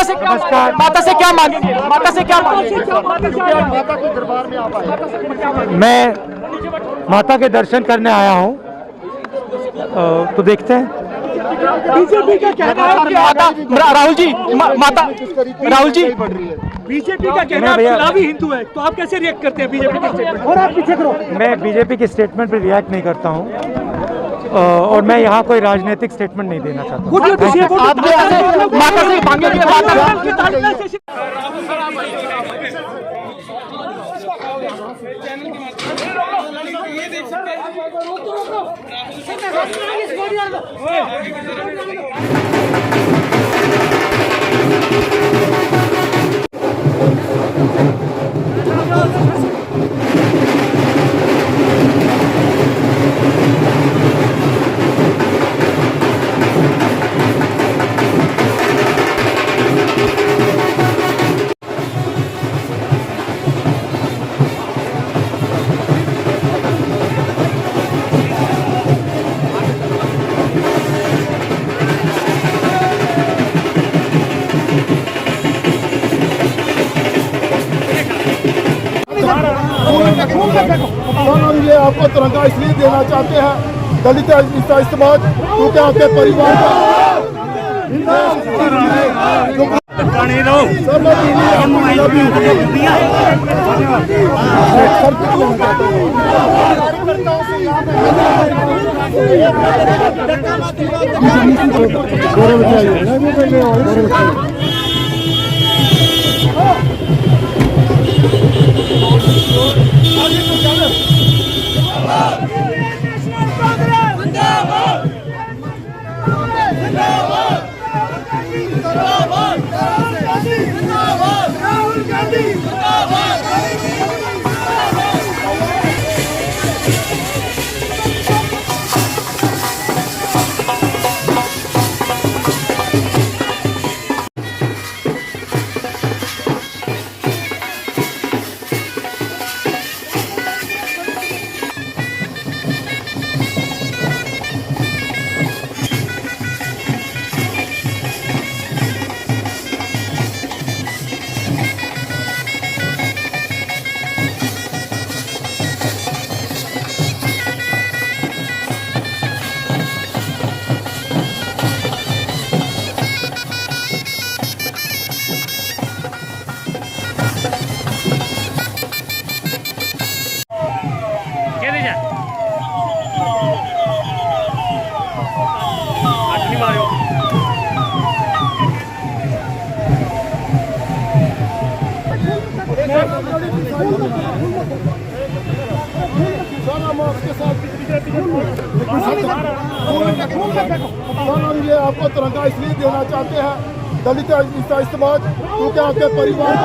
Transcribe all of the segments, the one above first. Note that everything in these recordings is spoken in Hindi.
माता से क्या मांगेंगे? माता से क्या मांगेंगे? माता के दरबार में आप आए। मैं माता के दर्शन करने आया हूँ, तो देखते हैं। बीजेपी का कहना है कि माता राहुल जी बीजेपी का कहना है आप चुनावी हिंदू है, तो आप कैसे रिएक्ट करते हैं बीजेपी के स्टेटमेंट? और आप पीछे करो। मैं बीजेपी के स्टेटमेंट पर रिएक्ट नहीं करता हूँ, और मैं यहाँ कोई राजनीतिक स्टेटमेंट नहीं देना चाहता हूँ। माता से मांगेंगे। ये आपको तिरंगा इसलिए देना चाहते हैं दलित इस्तेमाल क्योंकि आपके परिवार ये आपको तिरंगा इसलिए देना चाहते हैं दलित इस्तेमाल क्योंकि आपके परिवार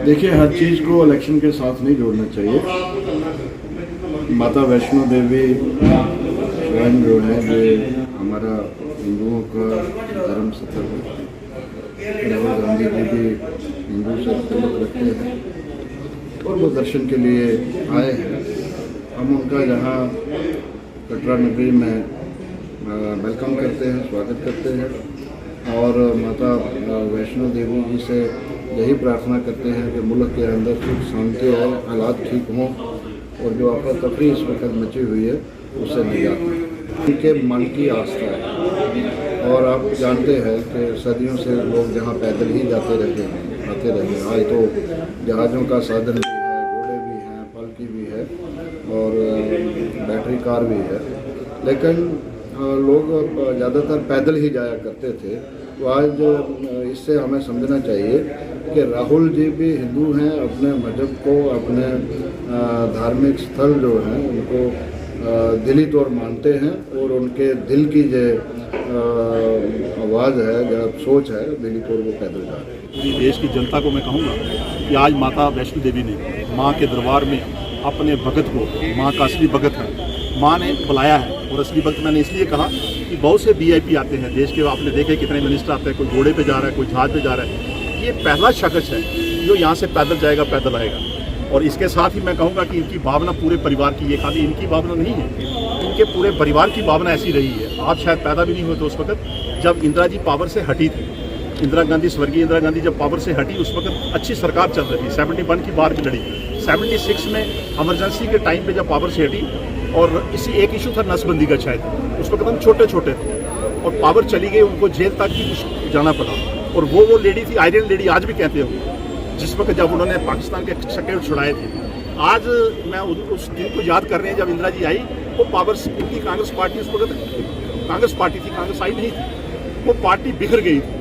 देखिए, हर चीज़ को इलेक्शन के साथ नहीं जोड़ना चाहिए। माता वैष्णो देवी स्वयं जो है ये हमारा हिंदुओं का धर्म स्थल है। राहुल गांधी जी भी हिंदू से ताल्लुक़ रखते हैं और वो दर्शन के लिए आए हैं। हम उनका यहाँ कटरा नगरी में वेलकम करते हैं, स्वागत करते हैं और माता वैष्णो देवी जी से यही प्रार्थना करते हैं कि मुल्क के अंदर सुख शांति आए, हालात ठीक हों और जो अफरा तफरी इस वक्त मची हुई है उससे निजात मिले। उनके मन की आस्था है और आप जानते हैं कि सदियों से लोग जहाँ पैदल ही जाते रहते हैं, आते रहते हैं। आज तो जहाज़ों का साधन भी है, घोड़े भी हैं, पालकी भी है और बैटरी कार भी है, लेकिन लोग ज़्यादातर पैदल ही जाया करते थे। तो आज इससे हमें समझना चाहिए कि राहुल जी भी हिंदू हैं, अपने मजहब को, अपने धार्मिक स्थल जो हैं उनको दिली तौर मानते हैं और उनके दिल की जो आवाज़ है, जो सोच है, दिली तौर वो पैदल जा रहे हैं। देश की जनता को मैं कहूँगा कि आज माता वैष्णो देवी ने माँ के दरबार में अपने भगत को, माँ का असली भगत है, माँ ने बुलाया है। और असली भगत मैंने इसलिए कहा कि बहुत से VIP आते हैं देश के, आपने देखे कितने मिनिस्टर आते हैं, कोई घोड़े पे जा रहा है, कोई जहाज पे जा रहा है। ये पहला शख्स है जो यहाँ से पैदल जाएगा, पैदल आएगा। और इसके साथ ही मैं कहूँगा कि इनकी भावना पूरे परिवार की, ये खाली इनकी भावना नहीं है, इनके पूरे परिवार की भावना ऐसी रही है। आप शायद पैदा भी नहीं हुए थे उस वक्त जब इंदिरा जी पावर से हटी थी। इंदिरा गांधी, स्वर्गीय इंदिरा गांधी जब पावर से हटी, उस वक्त अच्छी सरकार चल रही थी। 71 की बार भी लड़ी, 76 में इमरजेंसी के टाइम पे जब पावर से हटी, और इसी एक इशू था नसबंदी का शायद, उस वक्त हम छोटे छोटे थे और पावर चली गई, उनको जेल तक भी जाना पड़ा। और वो लेडी थी, आयरन लेडी आज भी कहते हो, जिस वक्त जब उन्होंने पाकिस्तान के शक्ल छुड़ाए थे। आज मैं उस दिन को याद कर रहे हैं जब इंदिरा जी आई, वो पावर की कांग्रेस पार्टी, उस वक्त कांग्रेस पार्टी थी, कांग्रेस आई नहीं थी, वो पार्टी बिखर गई थी।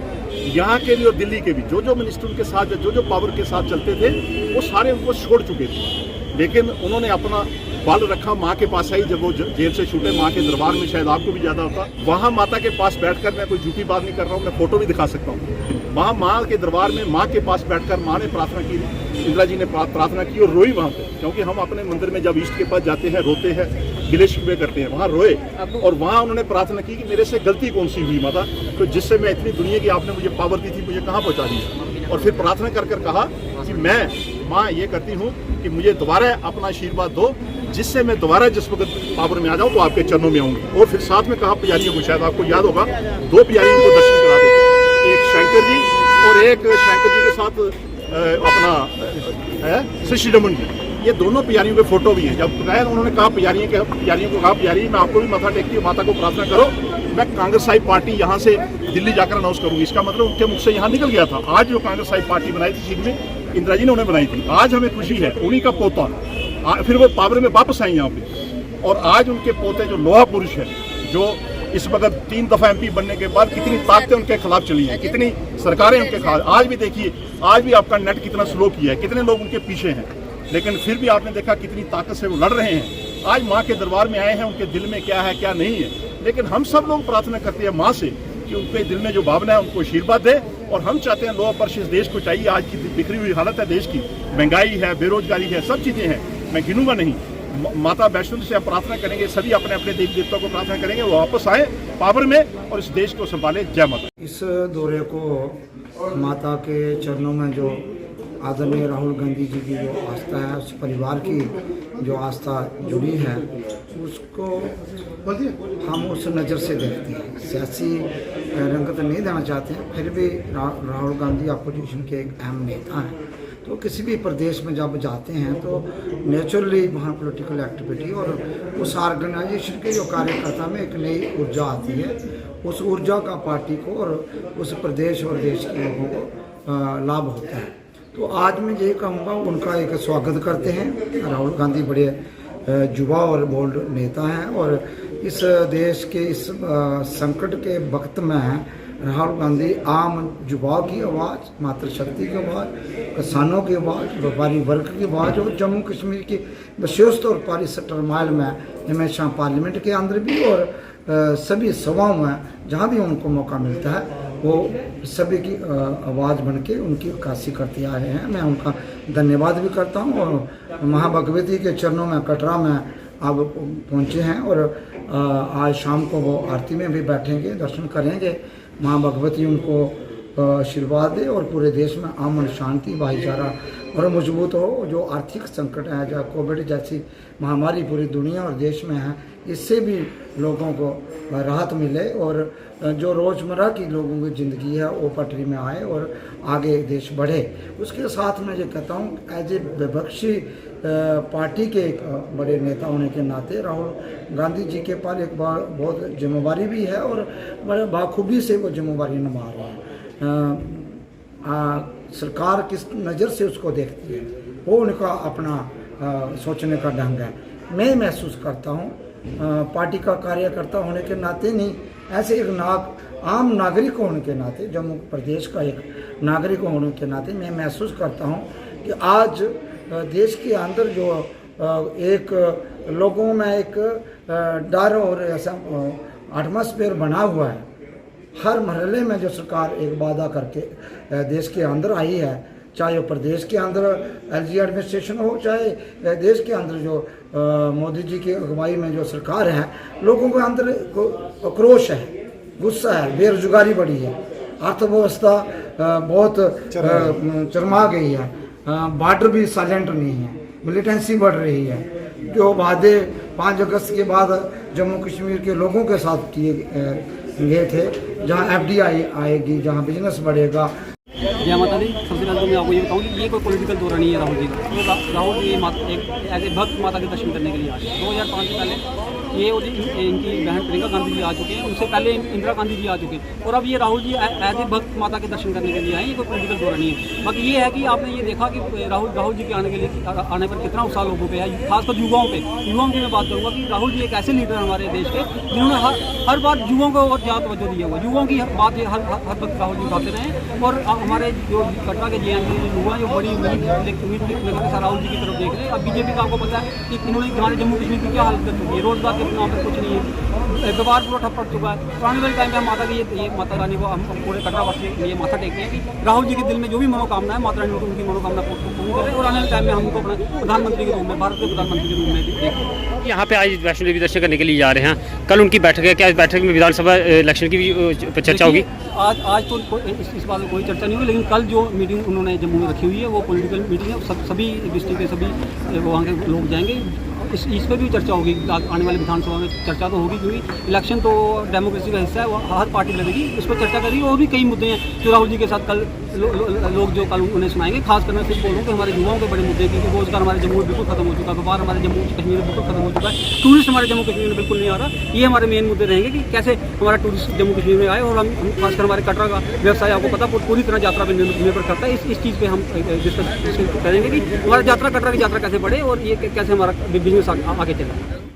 यहाँ के भी और दिल्ली के भी जो मिनिस्टर उनके साथ, जो पावर के साथ चलते थे, वो सारे उनको छोड़ चुके थे। लेकिन उन्होंने अपना बल रखा, माँ के पास आई। जब वो जेल से छूटे, माँ के दरबार में, शायद आपको भी ज़्यादा होता, वहाँ माता के पास बैठकर, मैं कोई झूठी बात नहीं कर रहा हूँ, मैं फोटो भी दिखा सकता हूँ, वहाँ माँ के दरबार में माँ के पास बैठकर माँ ने प्रार्थना की, इंदिरा जी ने प्रार्थना की और रोई वहाँ पे। क्योंकि हम अपने मंदिर में जब ईष्ट के पास जाते हैं, रोते हैं, गिले शिकवे करते हैं, वहाँ रोए। और वहाँ उन्होंने प्रार्थना की कि मेरे से गलती कौन सी हुई माता, तो जिससे मैं इतनी दुनिया की आपने मुझे पावर दी थी, मुझे कहाँ पहुँचा दी। और फिर प्रार्थना कर कहा कि मैं माँ ये करती हूँ कि मुझे दोबारा अपना आशीर्वाद दो, जिससे मैं दोबारा जिस वक्त पावर में आ जाऊँ तो आपके चरणों में आऊँगी। और फिर साथ में कहा पुजारियों को, शायद आपको याद होगा, 2 पुजारियों को दर्शन करा देते, एक शंकर जी और एक शंकर जी के साथ अपना है श्री रमन जी। ये दोनों पुजारियों के फोटो भी हैं। जब उन्होंने कहा पुजारियों को कहा, पुजारी मैं आपको भी माथा टेकती हूँ, माता को प्रार्थना करो, मैं कांग्रेस साहिब पार्टी यहाँ से दिल्ली जाकर अनाउंस करूँगी। इसका मतलब उनके मुख से यहाँ निकल गया था। आज जो कांग्रेस साहिब पार्टी बनाई थी चीन में, इंदिरा जी ने उन्हें बनाई थी। आज हमें खुशी है, उन्हीं का पोता फिर वो पावर में वापस आई यहाँ पे। और आज उनके पोते जो लोहा पुरुष है, जो इस वक्त 3 दफा MP बनने के बाद कितनी ताकतें उनके खिलाफ चली हैं, कितनी सरकारें उनके खिलाफ। आज भी देखिए, आज भी आपका नेट कितना स्लो किया है, कितने लोग उनके पीछे हैं, लेकिन फिर भी आपने देखा कितनी ताकत से वो लड़ रहे हैं। आज माँ के दरबार में आए हैं, उनके दिल में क्या है क्या नहीं है। लेकिन हम सब लोग प्रार्थना करते हैं माँ से कि उनके दिल में जो भावना है उनको आशीर्वाद दे। और हम चाहते हैं लोअर पर्स इस देश को चाहिए। आज की बिखरी हुई हालत है देश की, महंगाई है, बेरोजगारी है, सब चीज़ें हैं, मैं गिनूंगा नहीं। माता वैष्णो से आप प्रार्थना करेंगे, सभी अपने अपने देवी देवता को प्रार्थना करेंगे, वो वापस आए पावर में और इस देश को संभाले। जय माता। इस दौरे को माता के चरणों में जो आदरणीय राहुल गांधी जी की जो आस्था है, उस परिवार की जो आस्था जुड़ी है, उसको हम उस नज़र से देखते हैं। सियासी रंगत नहीं देना चाहते हैं, फिर भी राहुल गांधी अपोजिशन के एक अहम नेता हैं। तो किसी भी प्रदेश में जब जाते हैं तो नेचुरली वहाँ पॉलिटिकल एक्टिविटी और उस ऑर्गेनाइजेशन के जो कार्यकर्ता में एक नई ऊर्जा आती है। उस ऊर्जा का पार्टी को और उस प्रदेश और देश के लोगों को लाभ होता है। तो आज मैं यही कहूँगा, उनका एक स्वागत करते हैं। राहुल गांधी बड़े युवा और बोल्ड नेता हैं और इस देश के इस संकट के वक्त में राहुल गांधी आम युवाओं की आवाज़, मातृशक्ति की आवाज़, किसानों की आवाज़, व्यापारी वर्ग की आवाज़ और जम्मू कश्मीर की विशेष तौर पर इस टर्माइल में हमेशा पार्लियामेंट के अंदर भी और सभी सभाओं में जहाँ भी उनको मौका मिलता है, वो सभी की आवाज़ बन के उनकी अक्कासी करते आए हैं। मैं उनका धन्यवाद भी करता हूँ। और महाभगवती के चरणों में कटरा में अब पहुँचे हैं और आज शाम को वो आरती में भी बैठेंगे, दर्शन करेंगे। माँ भगवती उनको आशीर्वाद दे और पूरे देश में अमन, शांति, भाईचारा और मजबूत हो। जो आर्थिक संकट है, जो कोविड जैसी महामारी पूरी दुनिया और देश में है, इससे भी लोगों को राहत मिले और जो रोज़मर्रा की लोगों की ज़िंदगी है वो पटरी में आए और आगे देश बढ़े। उसके साथ मैं ये कहता हूँ, एज ए विपक्षी पार्टी के एक बड़े नेता होने के नाते राहुल गांधी जी के पास एक बहुत जिम्मेवारी भी है और बड़े बाखूबी से वो जिम्मेवारी निभा रहे हैं। सरकार किस नज़र से उसको देखती है, वो उनका अपना सोचने का ढंग है। मैं महसूस करता हूँ पार्टी का कार्यकर्ता होने के नाते नहीं, ऐसे एक आम नागरिक होने के नाते, जम्मू प्रदेश का एक नागरिक होने के नाते मैं महसूस करता हूँ कि आज देश के अंदर जो एक लोगों में एक डर और ऐसा एटमॉस्फेयर बना हुआ है। हर महल्ले में जो सरकार एक वादा करके देश के अंदर आई है चाहे वो प्रदेश के अंदर एलजी एडमिनिस्ट्रेशन हो, चाहे देश के अंदर जो मोदी जी की अगुवाई में जो सरकार है, लोगों के अंदर आक्रोश है, गुस्सा है, बेरोजगारी बढ़ी है, अर्थव्यवस्था बहुत चरमा गई है, बॉर्डर भी साइलेंट नहीं है, मिलिटेंसी बढ़ रही है। जो वादे 5 अगस्त के बाद जम्मू कश्मीर के लोगों के साथ किए गए थे, जहां FDI आएगी, जहां बिजनेस बढ़ेगा। जय माता दी। सबसे पहले तो मैं आपको ये बताऊँ कि ये कोई पॉलिटिकल दौरा नहीं है राहुल जी का। तो राहुल जी एक एज ए भक्त माता के दर्शन करने के लिए आए। 2005 से पहले ये इनकी बहन प्रियंका गांधी जी आ चुके हैं, उनसे पहले इंदिरा गांधी जी आ चुके हैं, और अब ये राहुल जी एज ए भक्त माता के दर्शन करने के लिए आए। ये कोई पॉलिटिकल दौरा नहीं है। बाकी ये है कि आपने ये देखा कि राहुल जी के आने पर कितना उत्साह लोगों पे है, खासकर युवाओं की मैं बात करूँगा कि राहुल जी एक ऐसे लीडर हैं हमारे देश के जिन्होंने हर बार युवाओं को और ज़्यादा तवज्जो दिया हुआ। युवाओं की बात हर वक्त राहुल जी उठाते रहे, और हमारे जो कटरा के JNK युवा जो बड़ी उम्मीद राहुल जी की तरफ देख रहे हैं। अब BJP का आपको पता है कि इन्होंने हमारे जम्मू कश्मीर की क्या हालत कर चुकी है, रोजगार के नाम पर कुछ नहीं है, व्यापार पूरा ठप पड़ चुका है। तो आने वाले टाइम में हम माता की ये माता रानी को हम पूरे कटरा वासी ये माथा टेकते हैं कि राहुल जी के दिल में जो भी मनोकामना है, माता रानी को उनकी मनोकामना पूर्ण करें, और आने वाले टाइम में हम उनको अपने प्रधानमंत्री के रूप में, भारत के प्रधानमंत्री के रूप में देखें। यहाँ पे आज वैष्णो देवी दर्शन करने के लिए जा रहे हैं, कल उनकी बैठक है, क्या इस बैठक में विधानसभा इलेक्शन की भी चर्चा होगी? आज तो इस बात में कोई चर्चा नहीं हुई, लेकिन कल जो मीटिंग उन्होंने जम्मू में रखी हुई है वो पॉलिटिकल मीटिंग है। सभी डिस्ट्रिक्ट के सभी वहाँ के लोग जाएंगे, इस पर भी चर्चा होगी। आने वाली विधानसभा में चर्चा तो होगी, क्योंकि इलेक्शन तो डेमोक्रेसी का हिस्सा है, वो हर पार्टी लड़ेगी, इस पर चर्चा करेगी। और भी कई मुद्दे हैं जो राहुल जी के साथ कल लोग जो कल उन्हें सुनाएंगे। खास कर मैं सिर्फ बोलूँ कि हमारे युवाओं के बड़े मुद्दे, क्योंकि रोजगार हमारे जम्मू में बिल्कुल खत्म हो चुका है, व्यापार हमारे जम्मू कश्मीर में बिल्कुल खत्म हो चुका है, टूरिस्ट हमारे जम्मू कश्मीर में बिल्कुल नहीं आ रहा। ये हमारे मेन मुद्दे रहेंगे कि कैसे हमारा टूरिस्ट जम्मू कश्मीर में आए, और हम खासकर हमारे कटरा का व्यवसाय आपको पता पूरी तरह यात्रा पर निर्भर करता है। इस चीज़ पर हम डिस्कस करेंगे कि हमारा कटरा की यात्रा कैसे बढ़े, और ये कैसे हमारा बिजनेस आगे चले।